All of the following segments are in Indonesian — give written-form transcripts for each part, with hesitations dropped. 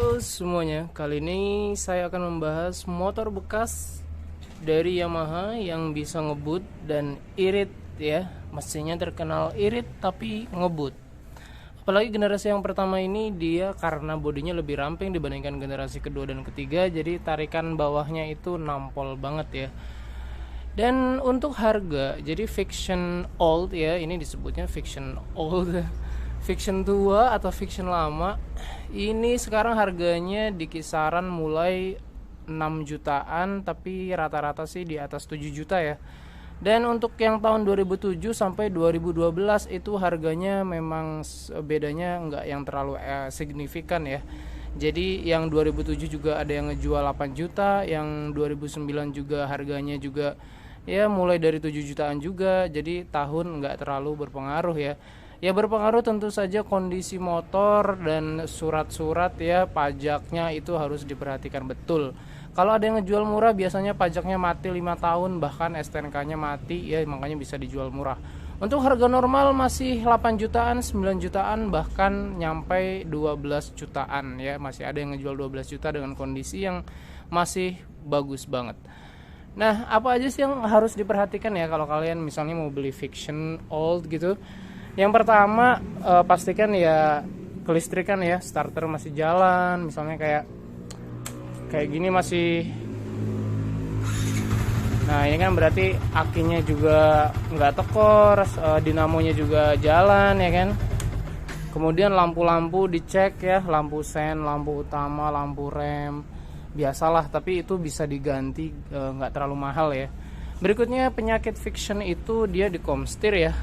Halo semuanya, kali ini saya akan membahas motor bekas dari Yamaha yang bisa ngebut dan irit ya. Mesinnya terkenal irit tapi ngebut. Apalagi generasi yang pertama ini dia karena bodinya lebih ramping dibandingkan generasi kedua dan ketiga, jadi tarikan bawahnya itu nampol banget ya. Dan untuk harga, jadi fiction old ya, ini disebutnya fiction old fiction tua atau fiction lama ini sekarang harganya di kisaran mulai 6 jutaan, tapi rata-rata sih di atas 7 juta ya. Dan untuk yang tahun 2007 sampai 2012 itu harganya memang bedanya nggak yang terlalu signifikan ya. Jadi yang 2007 juga ada yang ngejual 8 juta, yang 2009 juga harganya juga ya mulai dari 7 jutaan juga. Jadi tahun nggak terlalu berpengaruh ya. Ya berpengaruh tentu saja kondisi motor dan surat-surat ya, pajaknya itu harus diperhatikan betul. Kalau ada yang ngejual murah biasanya pajaknya mati 5 tahun, bahkan STNK-nya mati ya, makanya bisa dijual murah. Untuk harga normal masih 8 jutaan, 9 jutaan, bahkan nyampe 12 jutaan ya. Masih ada yang ngejual 12 juta dengan kondisi yang masih bagus banget. Nah, apa aja sih yang harus diperhatikan ya kalau kalian misalnya mau beli fiction old gitu? Yang pertama pastikan ya kelistrikan ya, starter masih jalan, misalnya kayak gini masih. Nah ini kan berarti akinya juga nggak tekor, dinamonya juga jalan ya kan. Kemudian lampu-lampu dicek ya, lampu sen, lampu utama, lampu rem, biasalah, tapi itu bisa diganti, nggak terlalu mahal ya. Berikutnya penyakit fiction itu dia di komstir ya.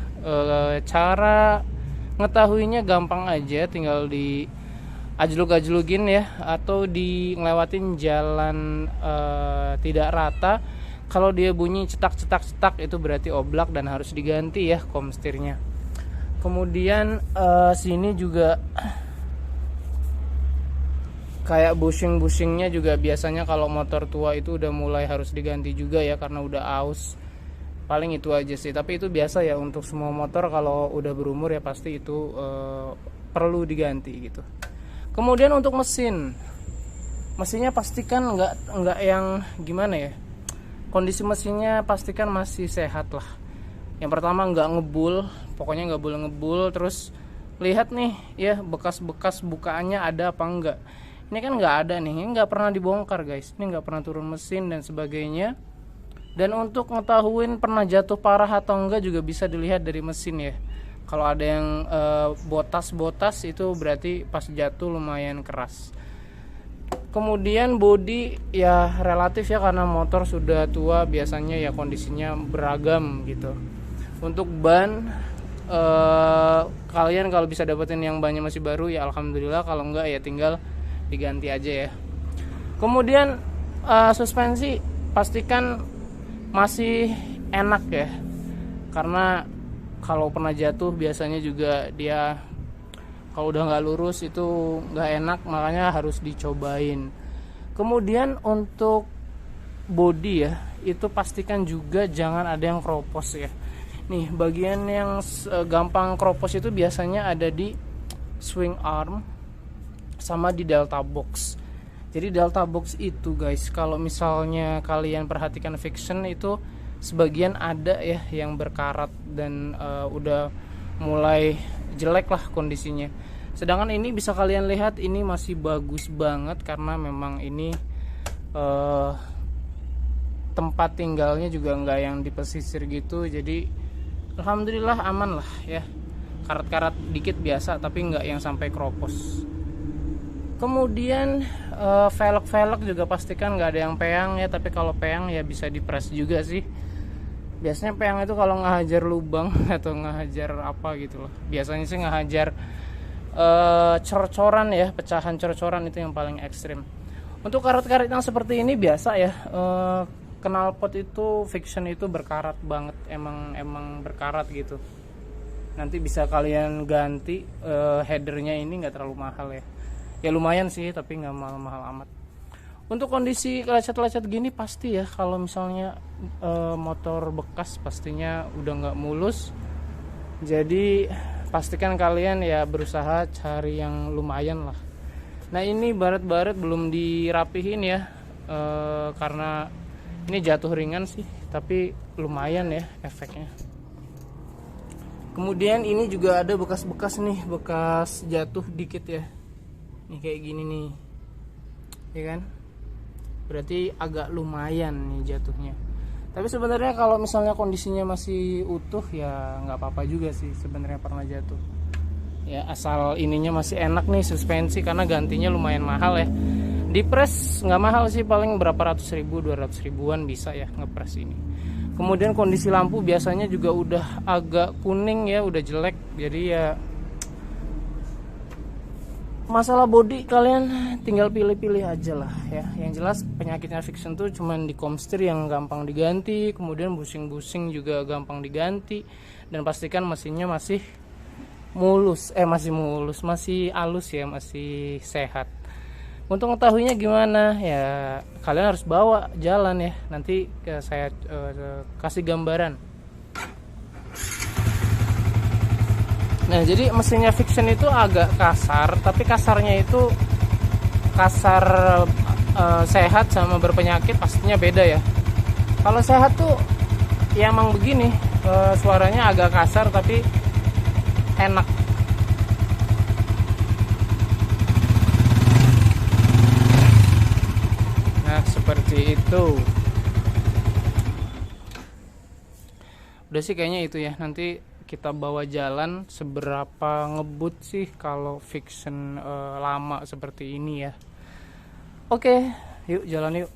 Cara ngetahuinya gampang aja, tinggal di ajlug-ajlugin ya, atau di ngelewatin jalan tidak rata. Kalau dia bunyi cetak-cetak-cetak itu berarti oblak dan harus diganti ya komstirnya. Kemudian sini juga kayak bushing-bushingnya juga biasanya kalau motor tua itu udah mulai harus diganti juga ya, karena udah aus. Paling itu aja sih, tapi itu biasa ya untuk semua motor kalau udah berumur ya, pasti itu perlu diganti gitu. Kemudian untuk mesinnya pastikan nggak yang gimana ya, kondisi mesinnya pastikan masih sehat lah. Yang pertama nggak ngebul, pokoknya nggak boleh ngebul. Terus lihat nih ya, bekas-bekas bukaannya ada apa enggak. Ini kan nggak ada nih, ini nggak pernah dibongkar guys, ini nggak pernah turun mesin dan sebagainya. Dan untuk ngetahuin pernah jatuh parah atau enggak juga bisa dilihat dari mesin ya. Kalau ada yang botas-botas itu berarti pas jatuh lumayan keras. Kemudian bodi ya relatif ya, karena motor sudah tua biasanya ya kondisinya beragam gitu. Untuk ban kalian kalau bisa dapetin yang bannya masih baru ya alhamdulillah, kalau enggak ya tinggal diganti aja ya. Kemudian suspensi pastikan masih enak ya, karena kalau pernah jatuh biasanya juga dia kalau udah nggak lurus itu nggak enak, makanya harus dicobain. Kemudian untuk bodi ya, itu pastikan juga jangan ada yang kropos ya. Nih bagian yang gampang kropos itu biasanya ada di swing arm sama di delta box. Jadi delta box itu guys, kalau misalnya kalian perhatikan fiction itu sebagian ada ya yang berkarat dan udah mulai jelek lah kondisinya. Sedangkan ini bisa kalian lihat ini masih bagus banget, karena memang ini tempat tinggalnya juga nggak yang di pesisir gitu. Jadi alhamdulillah aman lah ya. Karat-karat dikit biasa, tapi nggak yang sampai kropos. Kemudian velg juga pastikan nggak ada yang peyang ya, tapi kalau peyang ya bisa dipres juga sih. Biasanya peyang itu kalau ngehajar lubang atau ngehajar apa gitu loh. Biasanya sih ngehajar cor-coran ya, pecahan cor-coran itu yang paling ekstrim. Untuk karat-karat yang seperti ini biasa ya, knalpot itu fiction itu berkarat banget, emang berkarat gitu. Nanti bisa kalian ganti, headernya ini nggak terlalu mahal ya. Ya lumayan sih, tapi nggak mahal-mahal amat. Untuk kondisi lecet-lecet gini pasti ya, kalau misalnya motor bekas pastinya udah nggak mulus. Jadi pastikan kalian ya berusaha cari yang lumayan lah. Nah ini baret-baret belum dirapihin ya, karena ini jatuh ringan sih, tapi lumayan ya efeknya. Kemudian ini juga ada bekas-bekas nih, bekas jatuh dikit ya. Nih kayak gini nih, ya kan? Berarti agak lumayan nih jatuhnya. Tapi sebenarnya kalau misalnya kondisinya masih utuh ya nggak apa-apa juga sih sebenarnya pernah jatuh. Ya asal ininya masih enak nih suspensi, karena gantinya lumayan mahal ya. Di press nggak mahal sih, paling berapa ratus ribu, 200 ribuan bisa ya ngepres ini. Kemudian kondisi lampu biasanya juga udah agak kuning ya, udah jelek. Jadi ya masalah body kalian tinggal pilih-pilih aja lah ya. Yang jelas penyakitnya Vixion tuh cuman di komstir yang gampang diganti, kemudian busing-busing juga gampang diganti, dan pastikan mesinnya masih mulus, masih halus ya, masih sehat. Untuk mengetahuinya gimana ya, kalian harus bawa jalan ya. Nanti saya kasih gambaran. Nah jadi mesinnya Vixion itu agak kasar, tapi kasarnya itu kasar sehat sama berpenyakit pastinya beda ya. Kalau sehat tuh ya emang begini, suaranya agak kasar tapi enak. Nah seperti itu. Udah sih kayaknya itu ya. Nanti kita bawa jalan seberapa ngebut sih kalau Vixion lama seperti ini ya. Oke, yuk jalan yuk.